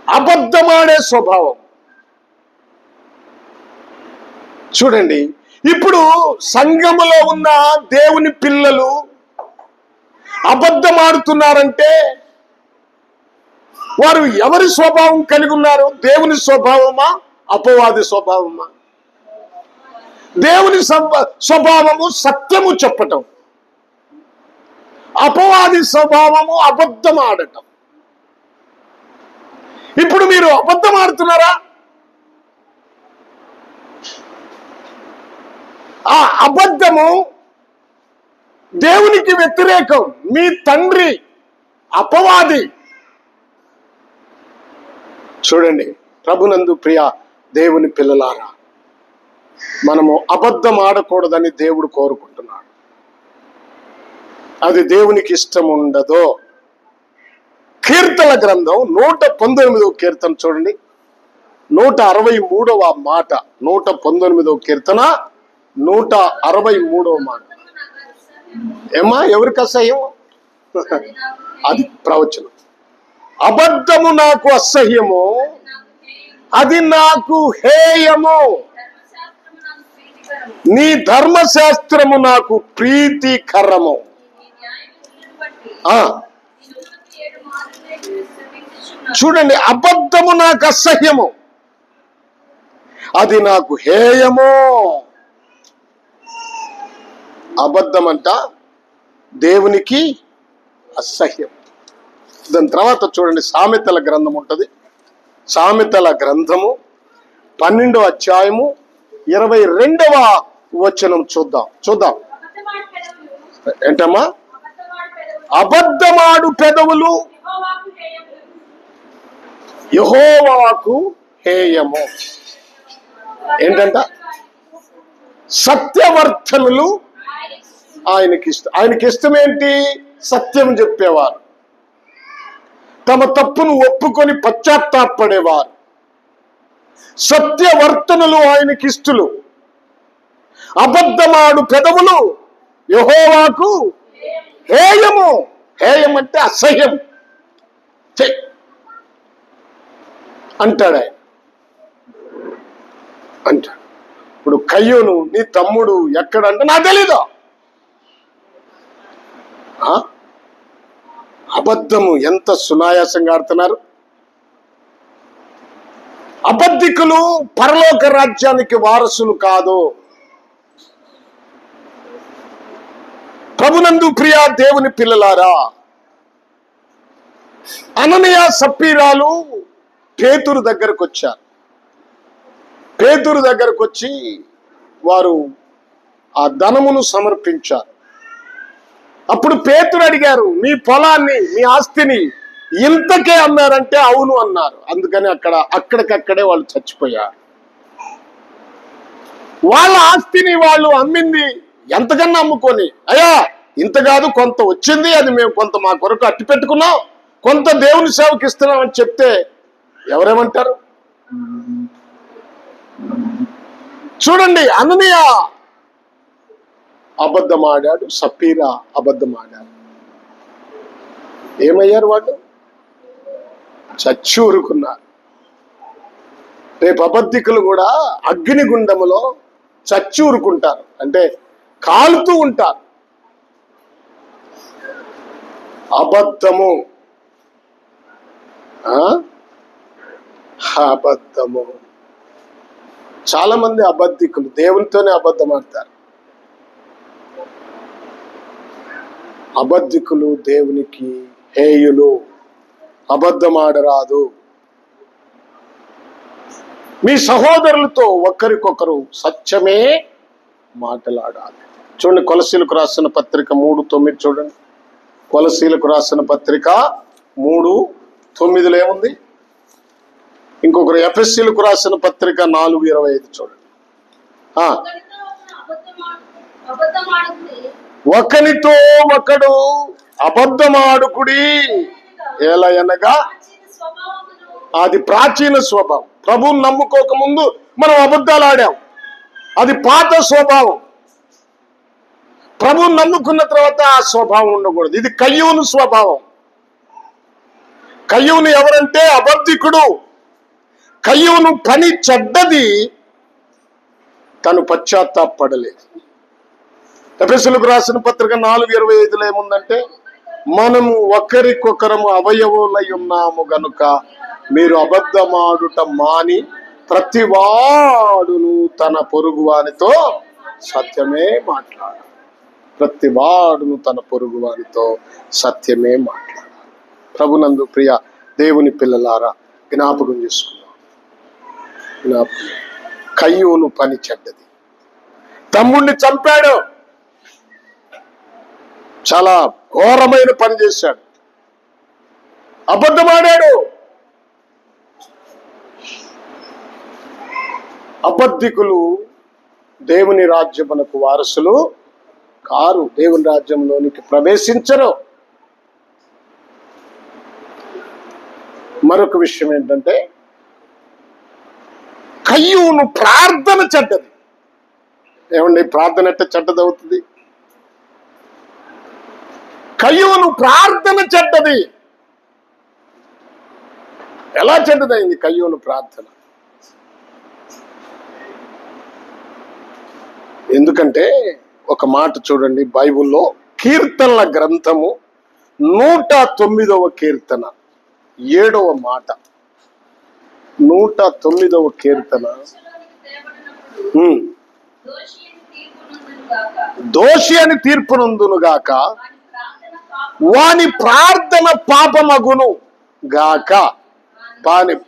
అబద్ధమాడే స్వభావం. చూడండి, ఇప్పుడు సంఘములో ఉన్న దేవుని పిల్లలు అబద్ధమాడుతున్నారంటే వారు ఎవరి స్వభావం కలిగి ఉన్నారు? దేవుని స్వభావమా, అపవాది స్వభావమా? దేవుని స్వభావము సత్యము చెప్పటం, అపవాది స్వభావము అబద్ధం ఆడటం. ఇప్పుడు మీరు అబద్ధం ఆడుతున్నారా? ఆ అబద్ధము దేవునికి వ్యతిరేకం. మీ తండ్రి అపవాది. చూడండి, ప్రభునందు ప్రియ దేవుని పిల్లలారా, మనము అబద్ధం ఆడకూడదని దేవుడు కోరుకుంటున్నాడు. అది దేవునికి ఇష్టం ఉండదో. కీర్తన గ్రంథం 119వ కీర్తన చూడండి, 163వ మాట, 119వ కీర్తన 163వ మాట. ఏమా ఎవరికి అసహ్యం? అది ప్రవచనం. అబద్ధము నాకు అసహ్యము, అది నాకు హేయము. నీ ధర్మశాస్త్రము నాకు ప్రీతికరము. చూడండి, అబద్ధము నాకు అసహ్యము, అది నాకు హేయము. అబద్ధం అంట దేవునికి అసహ్యం. దాని తర్వాత చూడండి, సామెతల గ్రంథం ఉంటుంది. సామెతల గ్రంథము 12వ అధ్యాయము 22వ వచనం చూద్దాం. ఏంటమ్మా? అబద్ధమాడు పెదవులు యెహోవాకు హేయము. ఏంటంట? సత్యవర్తనులు ఆయనకి ఇష్టం ఏంటి? సత్యం చెప్పేవారు, తమ తప్పును ఒప్పుకొని పశ్చాత్తాపడేవారు. సత్యవర్తనులు ఆయనకి ఇష్టలు. అబద్ధమాడు పెదవులు యెహోవాకు హేయము. హేయం అంటే అసహ్యం అంటాడు ఆయన. అంటాడు. ఇప్పుడు కయ్యూను నీ తమ్ముడు ఎక్కడంటే నాకు తెలీదు. అబద్ధము ఎంత సునాయాసంగా ఆడుతున్నారు. అబద్ధికులు పరలోక రాజ్యానికి వారసులు కాదు. ప్రభునందు ప్రియ దేవుని పిల్లలారా, అననీయ సప్పీరాలు పేతురు దగ్గరకు వచ్చారు. పేతురు దగ్గరకు వచ్చి వారు ఆ ధనమును సమర్పించారు. అప్పుడు పేతురు అడిగారు, మీ పొలాన్ని, మీ ఆస్తిని ఇంతకే అన్నారంటే అవును అన్నారు. అందుకని అక్కడికక్కడే వాళ్ళు చచ్చిపోయారు. వాళ్ళ ఆస్తిని వాళ్ళు అమ్మింది ఎంతకన్నా అమ్ముకొని, అయ్యా ఇంత కాదు, కొంత వచ్చింది, అది మేము కొంత మా కొరకు అట్టి పెట్టుకున్నాం, కొంత దేవుని సేవకి ఇస్తున్నాం అని చెప్తే ఎవరేమంటారు? చూడండి, అననీయ అబద్ధమాడాడు, సప్పీరా అబద్ధమాడాడు. ఏమయ్యారు వాళ్ళు? చచ్చి ఊరుకున్నారు. రేపు అబద్ధికులు కూడా అగ్నిగుండములో చచ్చి ఊరుకుంటారు, అంటే కాలుతూ ఉంటారు. అబద్ధము అబద్ధము. చాలా మంది అబద్ధికులు దేవునితోనే అబద్ధం ఆడతారు. అబద్ధికులు దేవునికి హేయులు. అబద్ధం ఆడరాదు. మీ సహోదరులతో ఒకరికొకరు సత్యమే మాట్లాడాలి. చూడండి, కొలసీలకు రాసిన పత్రిక 3:9 చూడండి. కొలసీలకు రాసిన పత్రిక 3:9 ఏముంది? ఇంకొకరు ఎఫెసీలకు రాసిన పత్రిక 4:25 చూడండి. ఒకనితో ఒకడు అబద్ధమాడుకుడి, ఎలా అనగా అది ప్రాచీన స్వభావం. ప్రభువుని నమ్ముకోక ముందు మనం అబద్ధాలు ఆడాం, అది పాత స్వభావం. ప్రభువుని నమ్ముకున్న తర్వాత ఆ స్వభావం ఉండకూడదు. ఇది కయ్యూను స్వభావం. కయ్యూను ఎవరంటే అబద్ధికుడు. కయ్యూను పని చెడ్డది, తను పశ్చాత్తాపడలేదు. ఎఫెసీయులకు రాసిన పత్రిక 4:25 ఏముందంటే, మనము ఒకరికొకరము అవయవులై ఉన్నాము గనుక మీరు అబద్ధమాడుట మాని ప్రతివాడును తన పొరుగువానితో సత్యమే మాట్లాడాలి. ప్రతివాడును తన పొరుగువానితో సత్యమే మాట్లాడాలి. ప్రభునందు ప్రియ దేవుని పిల్లలారా, జ్ఞాపకం చేసుకున్నాం. కయ్యూను పని చెడ్డది. తమ్ముడిని చంపాడు, చాలా ఘోరమైన పని చేశాడు, అబద్ధమాడాడు. అబద్ధికులు దేవుని రాజ్యమునకు వారసులు కారు, దేవుని రాజ్యంలోనికి ప్రవేశించరు. మరొక విషయం ఏంటంటే, కయ్యూను ప్రార్థన చెడ్డది. ఏమండి, ప్రార్థన ఎట్ట చెడ్డది అవుతుంది? కయ్యూను ప్రార్థన చెడ్డది. ఎలా చెడ్డదైంది కయ్యూను ప్రార్థన? ఎందుకంటే ఒక మాట చూడండి, బైబిల్లో కీర్తనల గ్రంథము 109వ కీర్తన 7వ మాట. 109వ కీర్తన. దోషి అని తీర్పునందును గాక, వాని ప్రార్థన పాపమగును గాక.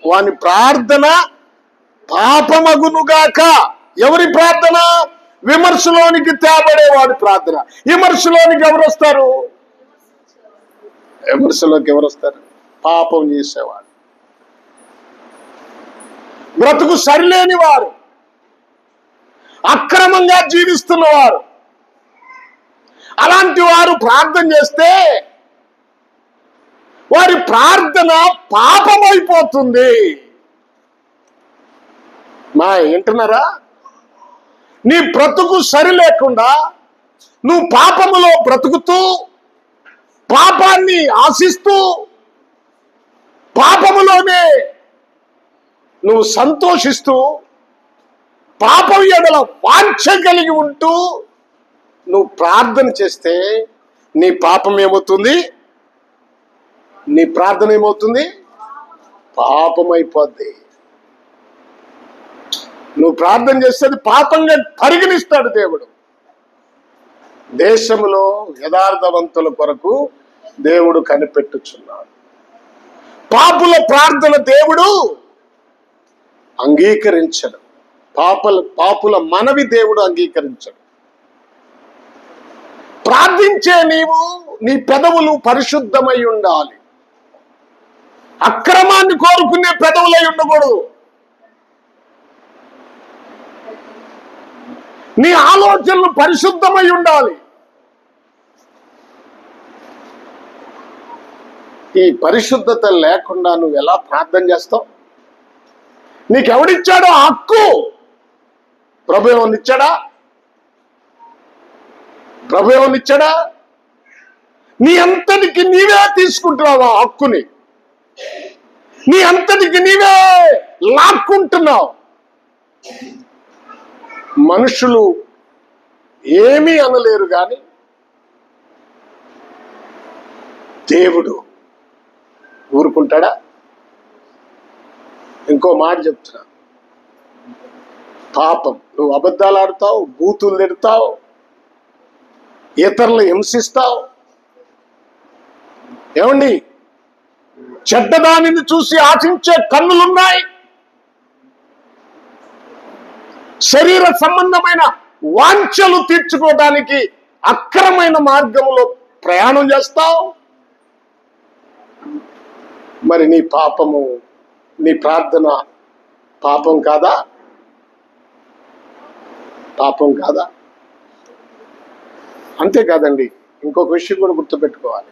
వాని ప్రార్థన పాపమగును గాక. ఎవరి ప్రార్థన? విమర్శలోనికి తేబడే వాడి ప్రార్థన. విమర్శలోనికి ఎవరు వస్తారు? విమర్శలోకి ఎవరు వస్తారు? పాపం చేసేవాడు, బ్రతుకు సరిలేని వారు, అక్రమంగా జీవిస్తున్నవారు. అలాంటి వారు ప్రార్థన చేస్తే వారి ప్రార్థన పాపమైపోతుంది. మా వింటున్నారా? నీ బ్రతుకు సరి లేకుండా నువ్వు పాపములో బ్రతుకుతూ, పాపాన్ని ఆశిస్తూ, పాపములోనే నువ్వు సంతోషిస్తూ, పాపం ఎడల వాంఛ కలిగి ఉంటూ నువ్వు ప్రార్థన చేస్తే నీ పాపం ఏమవుతుంది? నీ ప్రార్థన ఏమవుతుంది? పాపమైపోద్ది. నువ్వు ప్రార్థన చేస్తే అది పాపంగా పరిగణిస్తాడు దేవుడు. దేశంలో యథార్థవంతుల కొరకు దేవుడు కనిపెట్టుచున్నాడు. పాపుల ప్రార్థన దేవుడు అంగీకరించడు. పాపుల మనవి దేవుడు అంగీకరించడు. ప్రార్థించే నీవు, నీ పెదవులు పరిశుద్ధమై ఉండాలి. అక్రమాన్ని కోరుకునే పెదవులై ఉండకూడదు. నీ ఆలోచనలు పరిశుద్ధమై ఉండాలి. ఈ పరిశుద్ధత లేకుండా నువ్వు ఎలా ప్రార్థన చేస్తావు? నీకెవడిచ్చాడో హక్కు? ప్రభు ఏమనిచ్చాడా? ప్రభు ఏమనిచ్చాడా? నీ అంతటికి నీవే తీసుకుంటున్నావు ఆ హక్కుని. నీ అంతటికి నీవే లాక్కుంటున్నావు. మనుషులు ఏమీ అనలేరు కానీ దేవుడు ఊరుకుంటాడా? ఇంకో మాట చెప్తున్నా, పాపం నువ్వు అబద్ధాలు ఆడుతావు, బూతులు తిడతావు, ఇతరులు హింసిస్తావు. ఏమండి, చెడ్డదానిని చూసి ఆశించే కన్నులున్నాయి. శరీర సంబంధమైన వాంఛలు తీర్చుకోవడానికి అక్రమైన మార్గంలో ప్రయాణం చేస్తావు. మరి నీ పాపము, నీ ప్రార్థన పాపం కాదా? పాపం కాదా? అంతేకాదండి, ఇంకొక విషయం కూడా గుర్తుపెట్టుకోవాలి.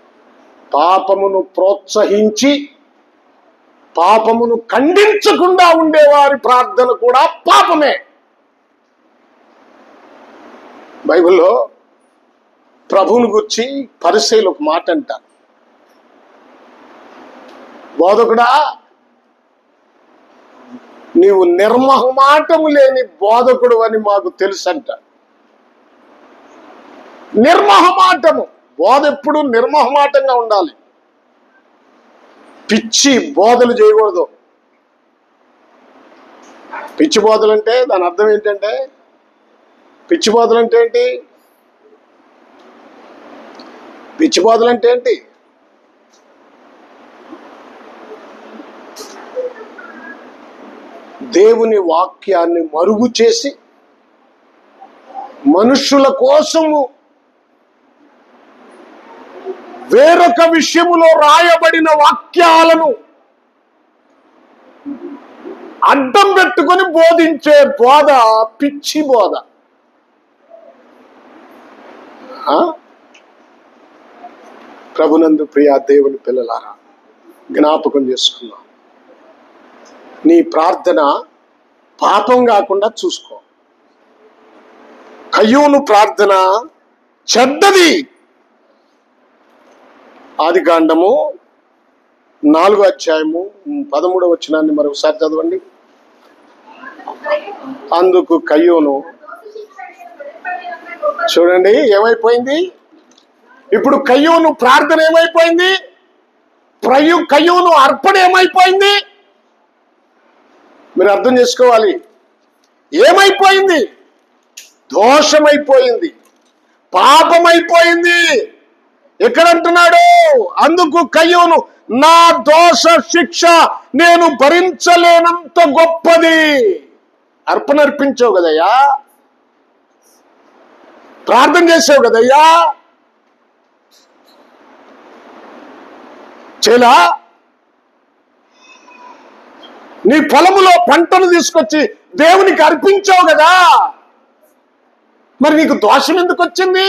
పాపమును ప్రోత్సహించి పాపమును ఖండించకుండా ఉండేవారి ప్రార్థన కూడా పాపమే. బైబిల్లో ప్రభువుని గురించి పరిసయ్యులు ఒక మాట అంటారు, బోధకుడా నీవు నిర్మహమాటము లేని బోధకుడు అని మాకు తెలుసు అంట. నిర్మహమాటము, బోధ ఎప్పుడు నిర్మహమాటంగా ఉండాలి. పిచ్చి బోధలు చేయకూడదు. పిచ్చి బోధలు అంటే దాని అర్థం ఏంటంటే, పిచ్చి బోధలు అంటే ఏంటి? పిచ్చి బోధలు అంటే ఏంటి? దేవుని వాక్యాన్ని మరుగు చేసి మనుషుల కోసము వేరొక విషయములో రాయబడిన వాక్యాలను అడ్డం పెట్టుకొని బోధించే బోధ పిచ్చి బోధ. ప్రభునందు ప్రియ దేవుని పిల్లలారా, జ్ఞాపకం చేసుకున్నాం, నీ ప్రార్థన పాపం కాకుండా చూసుకో. కయ్యూను ప్రార్థన చెడ్డది. ఆదికాండము 4వ అధ్యాయము 13వ వచనాన్ని మరొకసారి చదవండి. అందుకు కయ్యూను, చూడండి ఏమైపోయింది ఇప్పుడు. కయ్యూను ప్రార్థన ఏమైపోయింది? కయ్యూను అర్పణ ఏమైపోయింది? మీరు అర్థం చేసుకోవాలి. ఏమైపోయింది? దోషమైపోయింది, పాపమైపోయింది. ఎక్కడంటున్నాడు? అందుకు కయ్యూను, నా దోష శిక్ష నేను భరించలేనంత గొప్పది. అర్పణ అర్పించావు కదయ్యా, ప్రార్థన చేసావు కదయ్యా, చేలా నీ పొలములో పంటను తీసుకొచ్చి దేవునికి అర్పించావు కదా, మరి నీకు దోషం ఎందుకు వచ్చింది?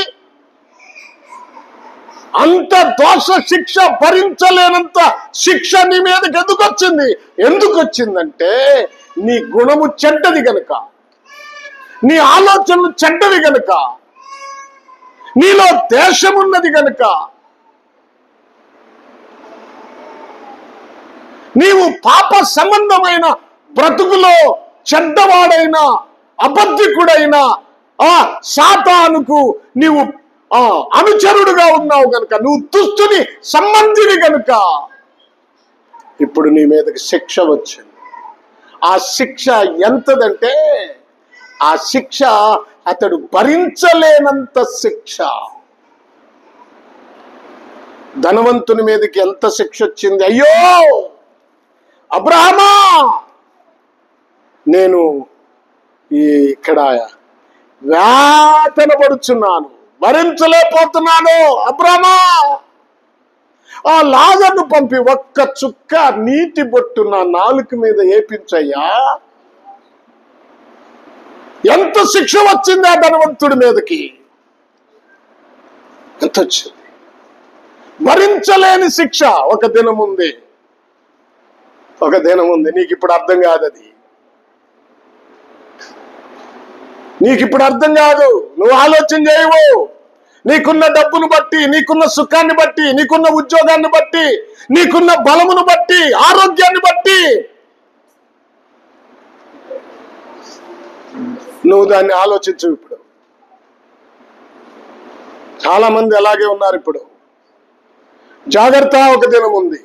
అంత దోష శిక్ష, భరించలేనంత శిక్ష నీ మీదకి ఎందుకు వచ్చింది? ఎందుకు వచ్చిందంటే నీ గుణము చెడ్డది గనుక, నీ ఆలోచనలు చెడ్డవి గనుక, నీలో దేశమున్నది గనుక, నీవు పాప సంబంధమైన బ్రతుకులో చెడ్డవాడైన అబద్ధికుడైన ఆ సాతానుకు నీవు అనుచరుడుగా ఉన్నావు గనుక, నువ్వు దుష్టుని సంబంధిని గనుక ఇప్పుడు నీ మీదకి శిక్ష వచ్చింది. ఆ శిక్ష ఎంతదంటే, ఆ శిక్ష అతడు భరించలేనంత శిక్ష. ధనవంతుని మీదకి ఎంత శిక్ష వచ్చింది? అయ్యో అబ్రహామా, నేను ఇక్కడ వేతన పడుచున్నాను, భరించలేకపోతున్నాను. అబ్రహామా, ఆ లాజరును పంపి ఒక్క చుక్క నీటి బొట్టు నా నాలుక మీద ఏపించయ్యా. ఎంత శిక్ష వచ్చింది ఆ ధనవంతుడి మీదకి? ఎంత వచ్చింది? భరించలేని శిక్ష. ఒక దినం ఉంది. నీకు ఇప్పుడు అర్థం కాదు. అది నీకు ఇప్పుడు అర్థం కాదు. నువ్వు ఆలోచన చేయవు. నీకున్న డబ్బును బట్టి, నీకున్న సుఖాన్ని బట్టి, నీకున్న ఉద్యోగాన్ని బట్టి, నీకున్న బలమును బట్టి, ఆరోగ్యాన్ని బట్టి నువ్వు దాన్ని ఆలోచించు. ఇప్పుడు చాలా మంది అలాగే ఉన్నారు. ఇప్పుడు జాగ్రత్త. ఒక దినం ఉంది.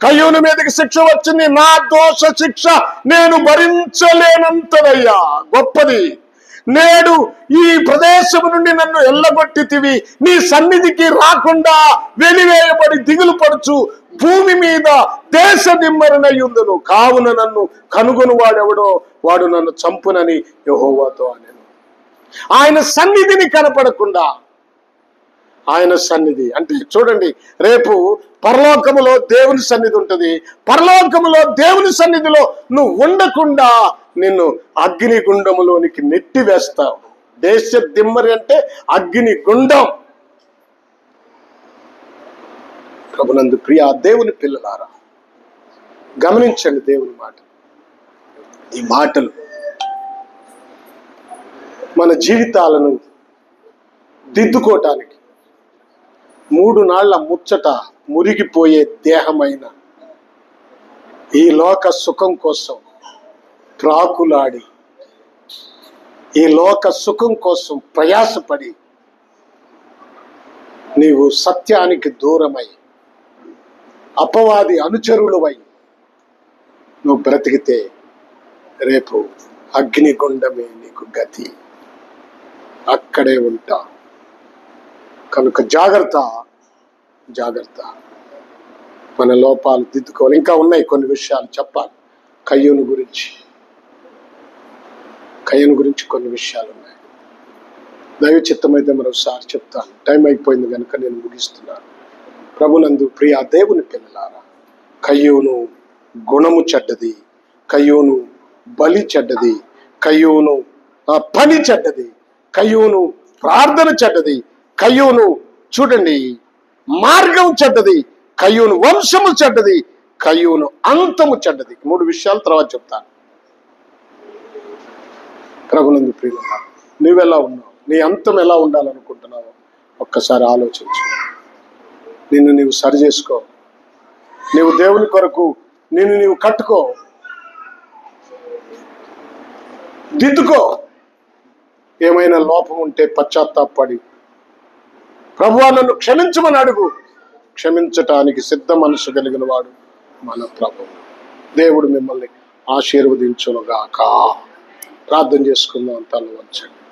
కయ్యూను మీదకి శిక్ష వచ్చింది. నా దోష శిక్ష నేను భరించలేనంతదయ్యా, గొప్పది. నేడు ఈ ప్రదేశము నుండి నన్ను ఎల్లగొట్టితివి, నీ సన్నిధికి రాకుండా వెలివేయబడి దిగులు పడుచు భూమి మీద దేశ దిమ్మరినయ్యుందును. కావున నన్ను కనుగొను వాడెవడో వాడు నన్ను చంపునని యెహోవాతో అనెను. ఆయన సన్నిధిని కనపడకుండా, ఆయన సన్నిధి అంటే చూడండి, రేపు పరలోకములో దేవుని సన్నిధి ఉంటుంది. పరలోకములో దేవుని సన్నిధిలో నువ్వు ఉండకుండా నిన్ను అగ్ని గుండములోనికి నెట్టి వేస్తావు. దేశ దిమ్మరి అంటే అగ్ని గుండం. ప్రభునందు ప్రియ దేవుని పిల్లలారా, గమనించండి దేవుని మాట. ఈ మాటలు మన జీవితాలను దిద్దుకోవటానికి, 3 నాళ్ల ముచ్చట మురిగిపోయే దేహమైన ఈ లోక సుఖం కోసం ప్రాకులాడి, ఈ లోక సుఖం కోసం ప్రయాసపడి నీవు సత్యానికి దూరమై అపవాది అనుచరులవై నువ్వు బ్రతికితే రేపు అగ్నిగుండమే నీకు గతి. అక్కడే ఉంటా. కనుక జాగ్రత్త, జాగ్రత్త. మన లోపాలు దిద్దుకోవాలి. ఇంకా ఉన్నాయి కొన్ని విషయాలు చెప్పాలి. కయ్యూను గురించి కొన్ని విషయాలు ఉన్నాయి. దైవ చిత్తమైతే మరోసారి చెప్తాను. టైం అయిపోయింది కనుక నేను ముగిస్తున్నాను. ప్రభునందు ప్రియ దేవుని పిల్లలారా, కయ్యూను గుణము చెడ్డది, కయ్యూను బలి చెడ్డది, కయ్యూను పని చెడ్డది, కయ్యూను ప్రార్థన చెడ్డది, కయ్యూను చూడండి మార్గం చెడ్డది, కయ్యూను వంశము చెడ్డది, కయ్యూను అంతము చెడ్డది. 3 విషయాలు తర్వాత చెప్తాను. ప్రభునందు ప్రియులారా, నువ్వెలా ఉన్నావు? నీ అంతం ఎలా ఉండాలనుకుంటున్నావు? ఒక్కసారి ఆలోచించు. నిన్ను నీవు సరి చేసుకో. నీవు దేవుని కొరకు నిన్ను నీవు కట్టుకో, దిద్దుకో. ఏమైనా లోపం ఉంటే పశ్చాత్తాపడి ప్రభువా నన్ను క్షమించమని అడుగు. క్షమించటానికి సిద్ధ మనసు కలిగిన వాడు మన ప్రభువు. దేవుడు మిమ్మల్ని ఆశీర్వదించునుగాక. ప్రార్థన చేసుకుందాం. తల వంచండి.